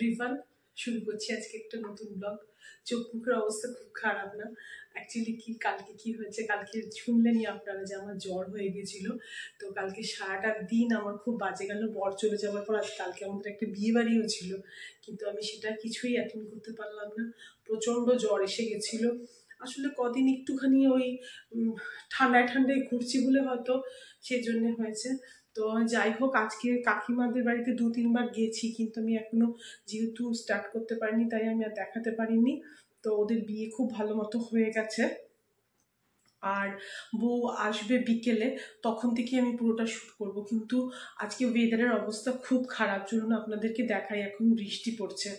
Everyone, শুরু করছি আজকে একটা নতুন ব্লগ। চোখ মুখের অবস্থা খুব খারাপ না। অ্যাকচুয়ালি কালকে কি হয়েছে, কালকে শুনলেনই আপনারা যে আমার জ্বর হয়ে গেছিল। তো কালকে সারাটা দিন আমার খুব বাজে গেল। বর চলে যাওয়ার পর কালকে আমাদের একটা বিয়ে বাড়িও ছিল, কিন্তু আমি সেটা কিছুই অ্যাটেন্ড করতে পারলাম না। প্রচণ্ড জ্বর এসে গেছিলো। আসলে কদিন একটুখানি ওই ঠান্ডায় ঘুরছি বলে হয়তো সেজন্য হয়েছে। তো যাই হোক, আজকে কাকিমাদের বাড়িতে 2-3 বার গেছি, কিন্তু আমি এখনো যেহেতু স্টার্ট করতে পারিনি তাই আমি আর দেখাতে পারিনি। তো ওদের বিয়ে খুব ভালো মতো হয়ে গেছে, আর বউ আসবে বিকেলে, তখন থেকে আমি পুরোটা শ্যুট করব। কিন্তু আজকে ওয়েদারের অবস্থা খুব খারাপ, চলুন আপনাদেরকে দেখাই। এখন বৃষ্টি পড়ছে,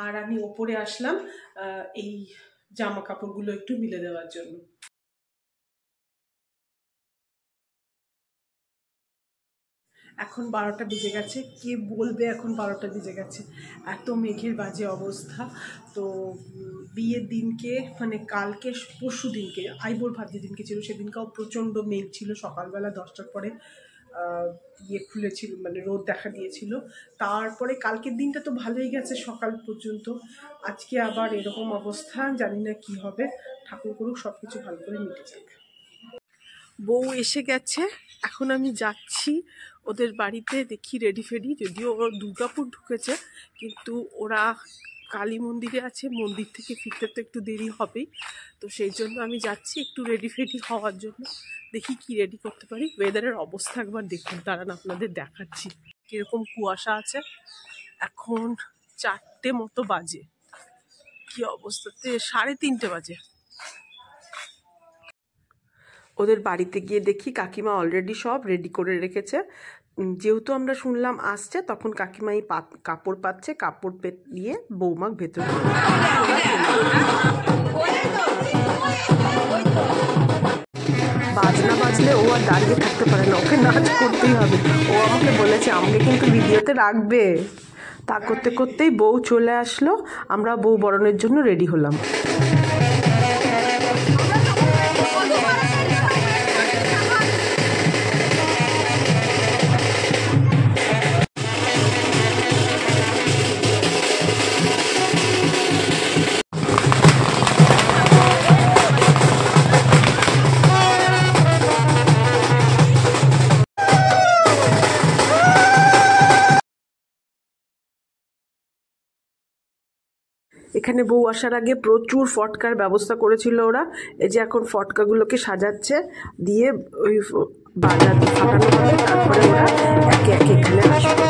আর আমি ওপরে আসলাম এই জামা কাপড়গুলো একটু মিলে দেওয়ার জন্য। এখন 12টা বেজে গেছে। কে বলবে এখন 12টা বেজে গেছে, এত মেঘের বাজে অবস্থা। তো বিয়ের দিনকে মানে কালকে পরশু দিনকে আইবুড় ভাতি দিনকে ছিল, সেদিনকেও প্রচণ্ড মেঘ ছিল। সকালবেলা 10টার পরে খুলেছিল, মানে রোদ দেখা দিয়েছিল। তারপরে কালকের দিনটা তো ভালোই গেছে সকাল পর্যন্ত। আজকে আবার এরকম অবস্থা, জানি না কি হবে। ঠাকুর করুক সব কিছু ভালো করে মিটে যাক। বউ এসে গেছে, এখন আমি যাচ্ছি ওদের বাড়িতে। দেখি রেডি ফেডি, যদিও ওরা দুর্গাপুর ঢুকেছে, কিন্তু ওরা কালী মন্দিরে আছে, মন্দির থেকে ফিরতে তো একটু দেরি হবেই। তো সেই জন্য আমি যাচ্ছি একটু রেডি ফেডি হওয়ার জন্য। দেখি কি রেডি করতে পারি। ওয়েদারের অবস্থা একবার দেখুন, দাঁড়ান আপনাদের দেখাচ্ছি কিরকম কুয়াশা আছে। এখন 4টে মতো বাজে, কি অবস্থাতে 3:30 বাজে। ওদের বাড়িতে গিয়ে দেখি কাকিমা অলরেডি সব রেডি করে রেখেছে। যেহেতু আমরা শুনলাম আসছে, তখন কাকিমা এই কাপড় পাচ্ছে, কাপড় দিয়ে বৌমাক ভেতরে বাজনা বাজলে ও আর দাঁড়িয়ে থাকতে পারে না, ওকে নাচ করতেই হবে। ও আমাকে বলেছে আমাকে কিন্তু ভিডিওতে রাখবে। তা করতে করতেই বউ চলে আসলো, আমরা বউ বরণের জন্য রেডি হলাম। এখানে বউ আসার আগে প্রচুর ফটকার ব্যবস্থা করেছিল ওরা। এই যে এখন ফটকাগুলোকে সাজাচ্ছে, দিয়ে ওই বাজা ফাটানো হবে, তারপরে ওরা একে একে এখানে আসবে।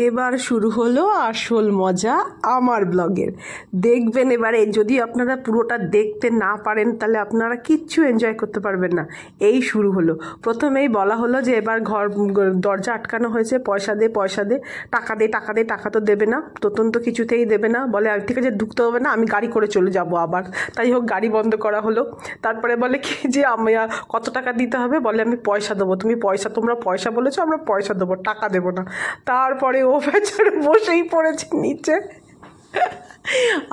এবার শুরু হলো আসল মজা আমার ব্লগের। দেখবেন এবারে, যদি আপনারা পুরোটা দেখতে না পারেন তাহলে আপনারা কিচ্ছু এনজয় করতে পারবেন না। এই শুরু হলো, প্রথমেই বলা হলো যে এবার দরজা আটকানো হয়েছে, পয়সা দে পয়সা দে, টাকা দে টাকা দে। টাকা তো দেবে না, তোতন তো কিছুতেই দেবে না। বলে ঠিক আছে ঢুকতে হবে না, আমি গাড়ি করে চলে যাব আবার। তাই হোক, গাড়ি বন্ধ করা হলো। তারপরে বলে কি যে আমি কত টাকা দিতে হবে, বলে আমি পয়সা দেবো। তোমরা পয়সা বলেছো, আমরা পয়সা দেবো, টাকা দেবো না। তারপরে ও বেচারা বসেই পড়েছে নিচে।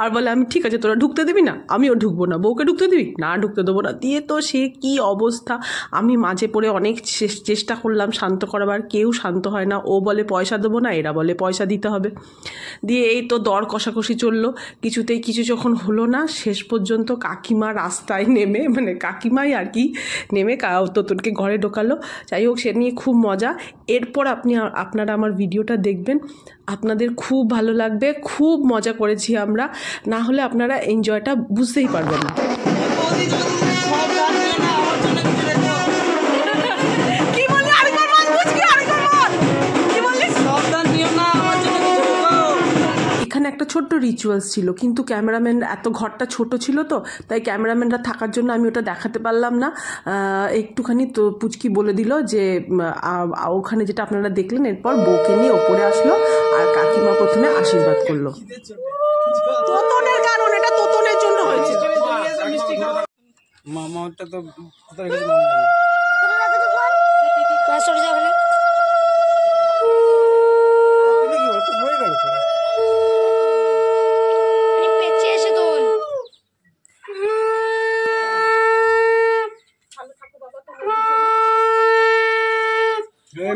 আর বলে আমি ঠিক আছে তোরা ঢুকতে দিবি না, আমিও ঢুকবো না, বউকে ঢুকতে দিবি না, ঢুকতে দেবো না। দিয়ে তো সে কি অবস্থা, আমি মাঝে পড়ে অনেক চেষ্টা করলাম শান্ত করাবার, কেউ শান্ত হয় না। ও বলে পয়সা দেবো না, এরা বলে পয়সা দিতে হবে। দিয়ে এই তো দর কষাকষি চললো, কিছুতেই কিছু যখন হলো না, শেষ পর্যন্ত কাকিমা রাস্তায় নেমে, মানে কাকিমাই আর কি নেমে তোতনকে ঘরে ঢোকালো। যাই হোক, সে নিয়ে খুব মজা। এরপর আপনারা আমার ভিডিওটা দেখবেন, আপনাদের খুব ভালো লাগবে, খুব মজা করেছি আমরা, না হলে আপনারা এনজয়টা বুঝতেই পারবেন না। এখানে একটা ছোট্ট রিচুয়ালস ছিল, কিন্তু ক্যামেরাম্যান, এত ঘরটা ছোট ছিল তো, তাই ক্যামেরাম্যানরা থাকার জন্য আমি ওটা দেখাতে পারলাম না। একটুখানি তো পুচকি বলে দিল যে ওখানে যেটা আপনারা দেখলেন, এরপর বউকে নিয়ে ওপরে আসলো আর কাকিমা প্রথমে আশীর্বাদ করলো। তোতনের কারণ, এটা তোতনের জন্য হয়েছে। মামাটা তো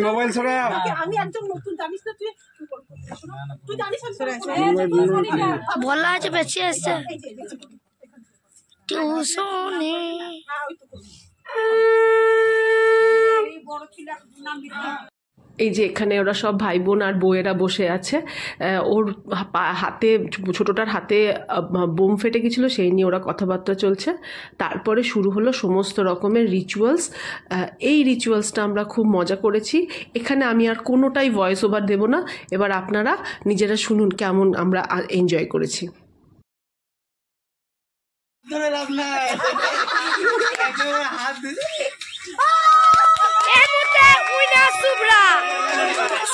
মোবাইল ছড়া। আমি একদম নতুন, জানিস না তুই, তুই জানিস বলা আছে বেশি আসছে টিউশনে। এই যে এখানে ওরা সব ভাই বোন আর বউয়েরা বসে আছে। ওর হাতে, ছোটোটার হাতে বোম ফেটে গেছিলো, সেই নিয়ে ওরা কথাবার্তা চলছে। তারপরে শুরু হলো সমস্ত রকমের রিচুয়ালস। এই রিচুয়ালসটা আমরা খুব মজা করেছি। এখানে আমি আর কোনোটাই ভয়েস ওভার দেবো না, এবার আপনারা নিজেরা শুনুন কেমন আমরা এনজয় করেছি।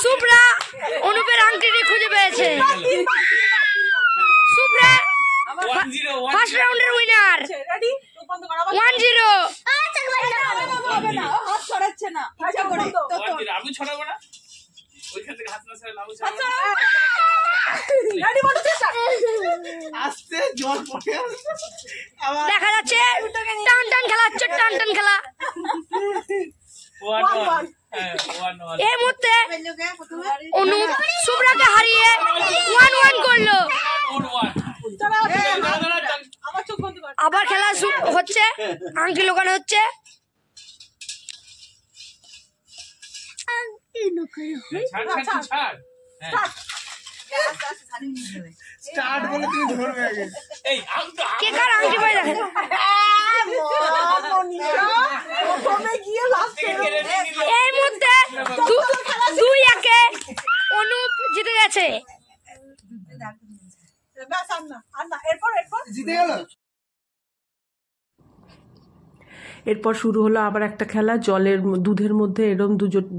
শুভ্রা অনুপের আংটিটি খুঁজে পেয়েছে। শুভ্রা ফার্স্ট রাউন্ডের উইনার 1-0। দেখা যাচ্ছে টান টান খেলা হচ্ছে, টান টান খেলা। এই মুহূর্তে অনুপ শুভ্রাকে হারিয়ে 1-1 করলো। আবার খেলা হচ্ছে, আংটি লোকানো হচ্ছে। কে কার আংটি পাই দেখেন। এই মুহূর্তে 2-1 অনুপ জিতে গেছে। এরপর শুরু হলো আবার একটা খেলা, জলের দুধের মধ্যে এরম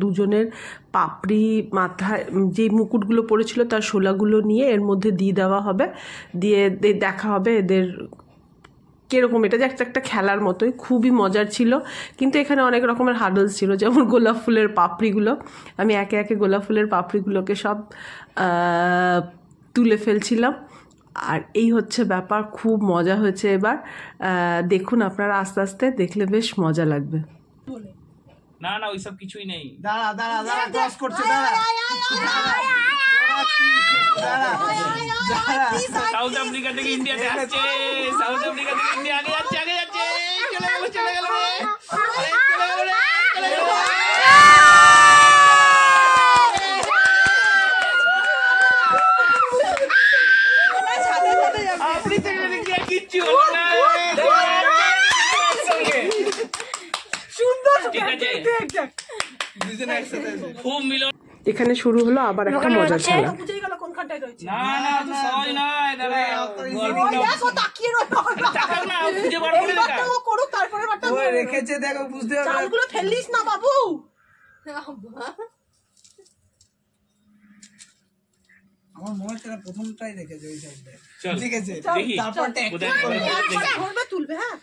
দুজনের পাপড়ি, মাথায় যে মুকুটগুলো পড়েছিল তার শোলাগুলো নিয়ে এর মধ্যে দিয়ে দেওয়া হবে, দিয়ে দেখা হবে এদের কীরকম। এটা যে একটা খেলার মতোই, খুবই মজার ছিল। কিন্তু এখানে অনেক রকমের হার্ডলস ছিল, যেমন গোলাপ ফুলের পাপড়িগুলো। আমি একে একে গোলাপ ফুলের পাপড়িগুলোকে সব তুলে ফেলছিলাম। আর এই হচ্ছে ব্যাপার, খুব মজা হয়েছে। এবার দেখুন আপনারা, আস্তে আস্তে দেখলে বেশ মজা লাগবে। না না ওইসব কিছুই নেই। দাঁড়া দাঁড়া দাঁড়া, ক্রস করছে, দাঁড়া। সাউথ আফ্রিকা থেকে ইন্ডিয়াতে আসছে, সাউথ আফ্রিকা থেকে ইন্ডিয়া আগে যাচ্ছে, আগে যাচ্ছে, চলে গেল, চলে গেল রে, চলে গেল রে, চলে গেল। আপনি থেকে দেখি কিচ্ছু হলো না। এখানে শুরু হলো আবার একটা মজার খেলা। রেখেছে দেখো, বুঝতে পারবে, ফেলিস না বাবু। আমার মনে হচ্ছে না প্রথমটাই রেখেছে ওই সাইডে। ঠিক আছে, তারপর তুলবে। হ্যাঁ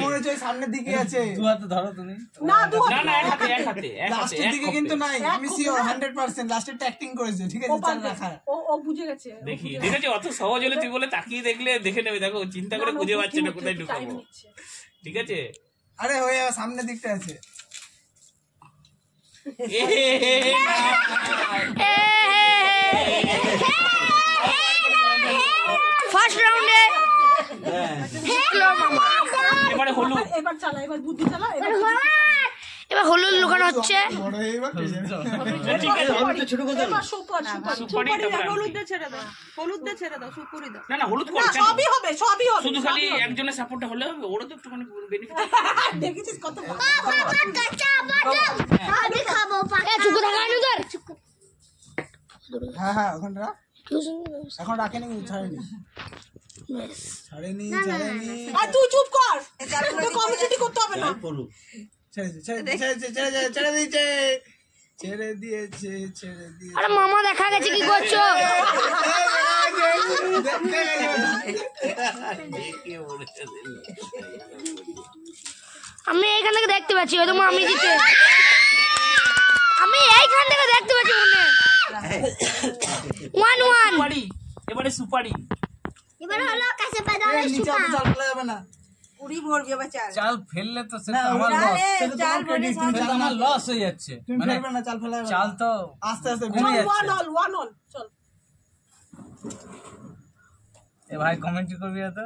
মনে হচ্ছে সামনের দিকে আছে। দু হাতে ধরো তুমি। না দু না না এক হাতে এক হাতে এক হাতে লাস্টের দিকে কিন্তু নাই, আমি সিওর 100% লাস্টের ট্যাক্টিং করেছে, ঠিক আছে চাল রাখা। ও বুঝে গেছে। দেখি দেখেছি অত সহজ হলে তুই বলে তাকিয়ে দেখলে দেখে নেবে। দেখো চিন্তা করে খুঁজে পাচ্ছে না কোথায় ঢুকাবো, ঠিক আছে? আরে হয়ে যাবে, সামনের দিকটা আছে। ফার্স্ট রাউন্ডে জিতলো মামা। এবারে হলুদ। এবার চালা, এবার বুদ্ধি চালা। এবার হলুদ লুকানো হচ্ছে। বড় হয়ে এবার পেয়ে যাবে। ঠিক আছে এবার সুপার সুপারি তারপরে হলুদ দিয়ে ছেড়ে দাও, হলুদ দিয়ে ছেড়ে দাও, সুপুরি দাও। না না হলুদ না, কর কেন? সবই হবে, সবই হবে। শুধু খালি একজনের সাপোর্টটা হলে হবে, ওরও তো একটুখানি বেনিফিট। দেখেছিস কত আমি খাবো এ চুকু থাকা অনুদার হ্যাঁ হ্যাঁ ওখানে রাখ। এখন রাখেনি, ছাড়েনি ছাড়েনি ছাড়েনি। আর তুই চুপ কর, কমিটি করতে হবে না। ছেড়ে দিয়েছে, ছেড়ে দিয়েছে, ছেড়ে দিয়েছে। আরে মামা দেখা গেছে কি করছো? আমি এইখান থেকে দেখতে পাচ্ছি, হয়তো আমি জিতে। আমি এইখান থেকে দেখতে পাচ্ছি মনে 1-1। সুপারি, এবারে সুপারি। এবার হলো কাছে পেদালে নিচে অত চাল ফেলা যাবে না। পুরি ভরবি এবার চাল। চাল ফেললে তো সেটা না, আমার ওটা- লস। সেটা চাল তোমার credit, তুমি সেটা চাল আমার লস হয়ে যাচ্ছে। তুমি মানে ফেলবে না, চাল ফেলা যাবে না। চাল তো আস্তে আস্তে কমে ঘুমিয়ে যাচ্ছে। ওয়ান অল চল। এ ভাই কমেন্ট করবি তো?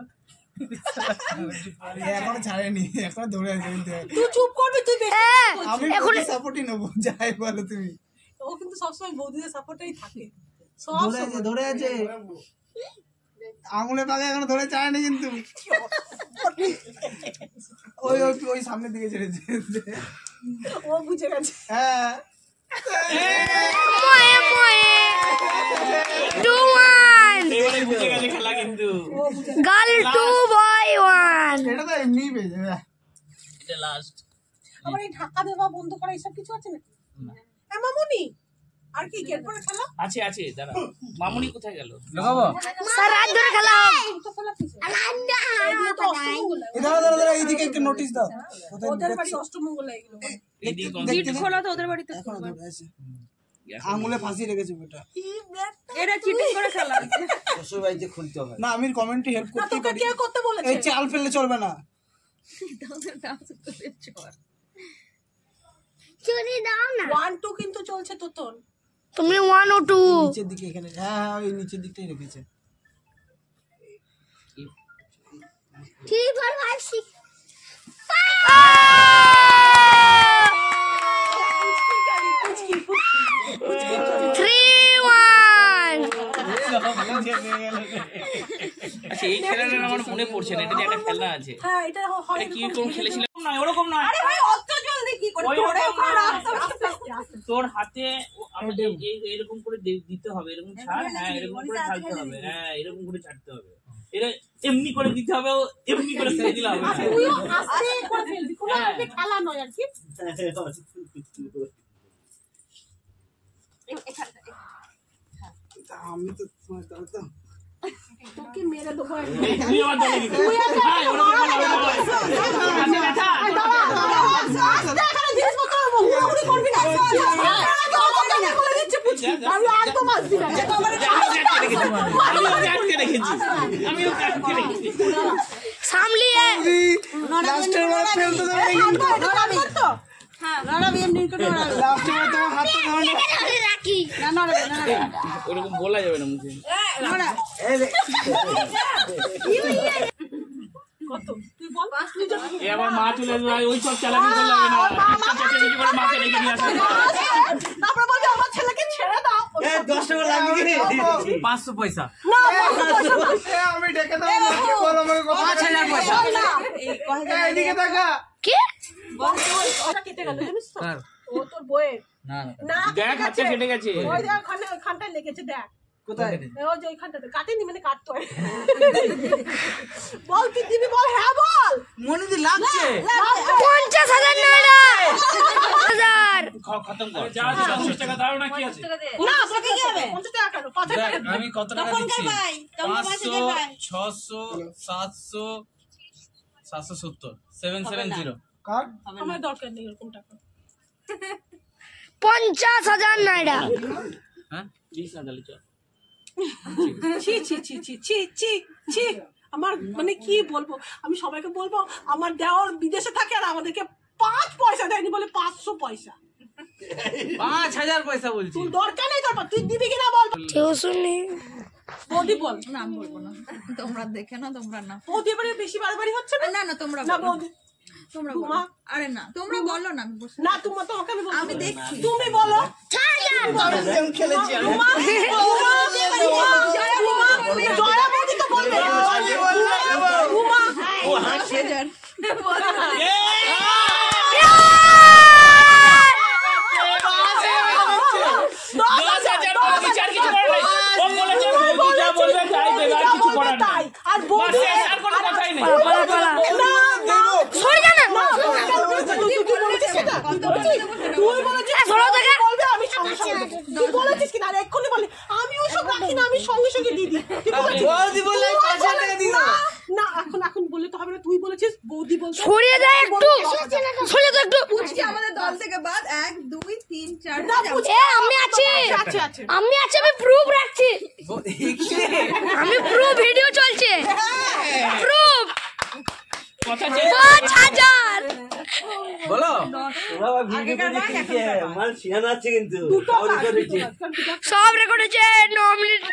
এখনো ছাড়েনি, এখনো ধরে আছে কিন্তু। তুই চুপ করবি, তুই বেশি আমি এখন সাপোর্টই নেবো, যাই বলো তুমি। ও কিন্তু সবসময় বৌদিদের সাপোর্টেই থাকে। ধরে আছে, ধরে আছে, আঙুলে পাকে এখনো ধরে ছাড়েনি কিন্তু। ওই ওই ওই সামনের দিকে ছেড়েছে। ও বুঝে গেছে। হ্যাঁ 2-1 এবারে বুঝে গেছে খেলা কিন্তু। গার্ল 2 বয় 1। এটা তো এমনি পেয়ে যাবে। এটা লাস্ট। আবার এই ঢাকা দেওয়া বন্ধ করা এইসব কিছু আছে নাকি? হ্যাঁ মামুনি, আর কি গেট পরে খেলা? আছে আছে, দাঁড়া। মামুনি কোথায় গেল? লাগাবো? স্যার রাত ধরে খেলা হোক। তো খেলা কিসে? এগুলো তো অষ্টমঙ্গল। দাঁড়া দাঁড়া দাঁড়া, এইদিকে একটু নোটিশ দাও। কোথায় ওদের বাড়ি অষ্টমঙ্গল এগুলো। এইদিকে চিট খোলা তো ওদের বাড়িতে। এখনো ধরে আছে, আঙুলে ফাঁসি রেখেছে ওটা। এটা চিটিং করে খেলা। না, আমি কমেন্টে হেল্প না, করতে তোকে পারি। কে করতে বলেছে? এই চাল ফেললে চলবে না। চুরি দাও না। 1-2 কিন্তু চলছে তোতন। তুমি 1 ও 2। নিচের দিকে এখানে, হ্যাঁ হ্যাঁ ওই নিচের দিকটাই রেখেছে। 3 4 5 6 3-1 আচ্ছা এই খেলাটা আমার মনে পড়ছে না, এটা যে একটা খেলা আছে। হ্যাঁ, এটা হয় এটা কি রকম খেলেছিলাম? না ওরকম না। আরে ভাই অত জলদি কি করে ওই ধরে রকম ওখানে না। রাখতে হবে? তোর হাতে আমাদের এরকম করে দিতে হবে, এরকম ছাড়, হ্যাঁ এরকম করে ছাড়তে হবে, হ্যাঁ এরকম করে ছাড়তে হবে। এটা এমনি করে দিতে হবে, এমনি করে ফেলে দিলে হবে না। তুইও আস্তে করে ফেলবি, কোনো একটা খেলা নয় আর কি। আমি তো তোমার দাও তো। তোকে মেরে দেবো একদম। এই তুই আমার দলে দিবি। হ্যাঁ, ওরকম করে হবে না। হাতে ব্যথা। আস্তে এখানে জিনিসপত্র হুড়োহুড়ি করবি না। বলে দিচ্ছি, বুঝি। আমি একদম আসবি না। আমি ওকে আটকে রেখেছি। আমি ওকে আটকে রেখেছি। সামলিয়ে লাস্টের বার ফেলতে দেবে না কিন্তু। এটা পারবি তো? হ্যাঁ নড়াবি এমনি করে নড়াবি। লাস্টের বার তোমার হাতটা ধরে না। রাখি। না নড়াবি না নড়াবি। ওরকম বলা যাবে না মুখে। নড়া। কত? তুই বল। এ আবার মা চলে আসবে, ওই সব চালাকি করলে হবে না। চেঁচামেচি করে মাকে রেখে নিয়ে আসবে। তারপরে বলছে আমার ছেলেকে ছেড়ে দাও। 500 পয়সা। না, আমি ডেকে দাও, আমাকে বলো, আমাকে কথা বলো। না। এইদিকে দেখা। কি? ওটা কেটে গেল জানিস তো? কার? ও তোর বইয়ের। না না না, দেখ কেটে হাতটা গেছে। কেটে গেছে। ওই যে ওখানটায় লেগেছে, দেখ। কোথায়? ওই যে ওইখানটাতে কাটেনি, মানে কাটতো। বল কি দিবি, বল হ্যাঁ বল। মনিদি লাগছে। 50,000 নাইরা 1000 খতম কর। যা 50 টাকা দাও না, কি আছে? না, তোকে কি হবে? 50 টাকা কেন? 50 দেখ টাকা। আমি কত টাকা তখন দিচ্ছি? কে ভাই? তখন 500 600 700 770 770 কার আমার দরকার নেই এরকম টাকা। 50,000 নাইরা। হ্যাঁ দিস না তাহলে চল। ছি ছি ছি ছি ছি ছি ছি আমার মানে কি বলবো, আমি সবাইকে বলবো আমার দেওয়ার বিদেশে থাকে আর আমাদেরকে 5 পয়সা দেয়নি বলে 500 পয়সা। 5000 পয়সা বলছি। তুই দরকার নেই তোর, তুই দিবি কিনা বল। কেউ শুনি। বৌদি বল। না আমি বলবো না, তোমরা দেখে না, তোমরা না। বৌদি এবারে বেশি বাড়াবাড়ি হচ্ছে না। না না তোমরা না বলো। বৌদি তোমরা বলো। মা। আরে না তোমরা বলো না, আমি বসে না তোমার তোমাকে আমি বলবো। আমি দেখছি। তুমি বলো। খেলেছি আমি জয়া বৌদি তো বলবে। উমা ও হাসছে। 1000 10,000 বৌদি চার কিছু করার নাই। ও বলেছে বৌদি যা বলবে তাই দেবে, আর কিছু করার নাই। আর বৌদি বাস, আর কোনো কথাই নেই। সরে যান না। তুই বলেছিস সরো থেকে। বলবে আমি সঙ্গে সঙ্গে দেবো। তুই বলেছিস কিনা আর এক্ষুনি বলি আমি ওইসব রাখি না, আমি সঙ্গে সঙ্গে দিয়ে দিই। তুই বলেছিস বৌদি বললে 5,000 টাকা দিয়ে দাও। না এখন বললে তো হবে না, তুই বলেছিস বৌদি বলতে। সরিয়ে যায় একটু। সরিয়ে দাও একটু। পুচকি আমাদের দল থেকে বাদ 1 2 3 4 না, পুচকি এ আমি আছি। আছে আছে। আমি আছি, আমি প্রুফ রাখছি। আমি প্রুফ, ভিডিও চলছে। প্রুফ কথা চেয়ে 5,000। বলো মাল শিয়ানা আছে কিন্তু দুটো সব রেকর্ড হয়েছে। 9 মিনিট।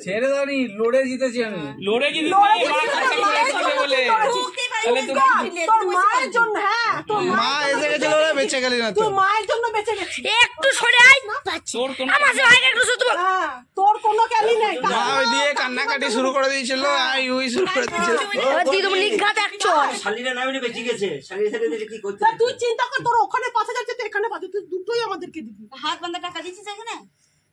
ছেড়ে দাওনি, লোডে জিতেছি আমি। লড়ে গেলি মা কথা বলে তাহলে তুমি তোর মায়ের জন্য। হ্যাঁ তোর মা এসে গেছিল ওরা বেঁচে গেলি না তো তোর মায়ের জন্য বেঁচে গেছি। একটু সরে আয়। তোর কোন আমার ভাইকে একটু সত্যি বল। হ্যাঁ তোর কোনো ক্যালি নেই। মা ওই দিয়ে কান্নাকাটি শুরু করে দিয়েছিল আই উই শুরু করে দিয়েছিল এবার দিয়ে দেবো নিঘাত এক চড়। শালিরা নামিনে বেঁচে গেছে, শালির সাথে দিলে কি করতে তা তুই চিন্তা কর, তোর ওখানে 5,000 যাচ্ছে, এখানে 5,000, তুই দুটোই আমাদেরকে দিবি। হাত বাঁধা টাকা দিছিস এখানে?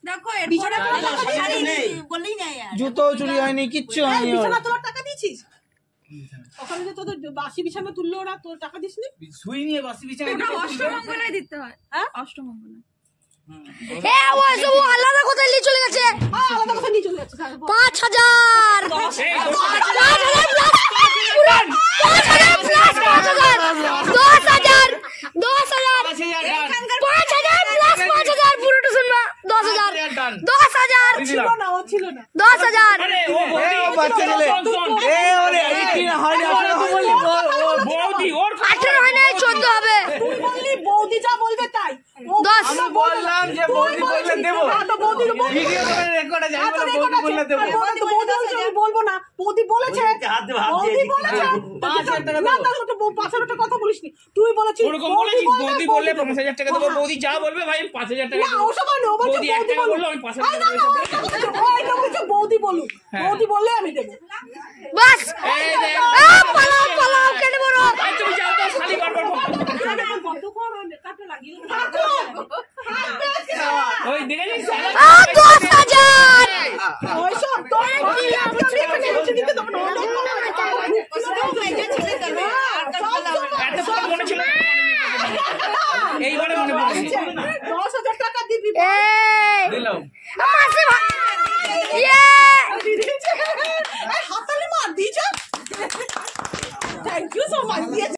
দেখো এর বিছানা পরে তোলার টাকা দিয়েছিস? নেই। বললেই নাই আর। জুতো চুরি হয়নি কিচ্ছু এই হয়নি ওর বিছানা তোলার টাকা দিয়েছিস? ওখানে যে তোদের বাসি বিছানা তুললো ওরা, তোর টাকা দিসনি? শুই নিয়ে বাসি বিছানায় ওটা অষ্টমঙ্গলায় দিতে হয়। হ্যাঁ? অষ্টমঙ্গলায়। ও এসব আলাদা কোথায় নিয়ে চলে গেছে। আলাদা কথা নিয়ে চলে যাচ্ছে। 5,000। 5,000 প্লাস। 5,000 প্লাস 5,000। 10,000। 10,000। 5,000 প্লাস 5,000 পুরোটা শুনবা। 10,000। 10,000। ছিল না, ও ছিল না। 10,000। আরে ও বৌদি ও বাচ্চা ছেলে এ ওরে 18 হয়নি 18 বলি বৌদি ওর 18 হয় না, 14 হবে। তুই বললি বৌদি যা বলবে তাই। ও 10। আমরা বললাম যে বৌদি বললে দেবো। হ্যাঁ, তো বৌদির বলবি। ভিডিও করে রেকর্ড আছে, হ্যাঁ, আমি তো বললাম রেকর্ড বৌদি আছে। বললে দেবো। আর বৌদি বলছে, আমি বলবো না। বৌদি বলেছে। বৌদিকে হাত দিয়ে ভাব দিয়ে বৌদি দিচ্ছি। বলেছে। 5,000 টাকা না, দেবো। তাহলে ওটা 5,000 টাকা কথা বলিসনি। তুই বলেছিস ওরকম বৌদি বলেছিস বলবে, বৌদি বললে 5,000 টাকা দেবো, বৌদি যা বলবে ভাই 5,000 টাকা না, দেবো। ওসব হয় না, ও বলছে বৌদি 1 টাকা বললো আমি 5,000 আরে টাকা না, না, দেবো। ও এটা বলছে বৌদি বলুক। বৌদি বললে আমি দেবো। বাস। এই দেখ। পালাও পালাও, কেটে বড়। এই তুমি যাও তো শালি বারবার ওই দেখেছিস 10,000। ওইসব তোর আমি এখানে এসে দিতে দেবো না। এত কথা মনে ছিল না। এইবারে মনে পড়েছে 10,000 টাকা দিবি। এই দিলাম। মাসে ভাই। ইয়ে। হাতালি মার দিয়েছে। Thank you so much.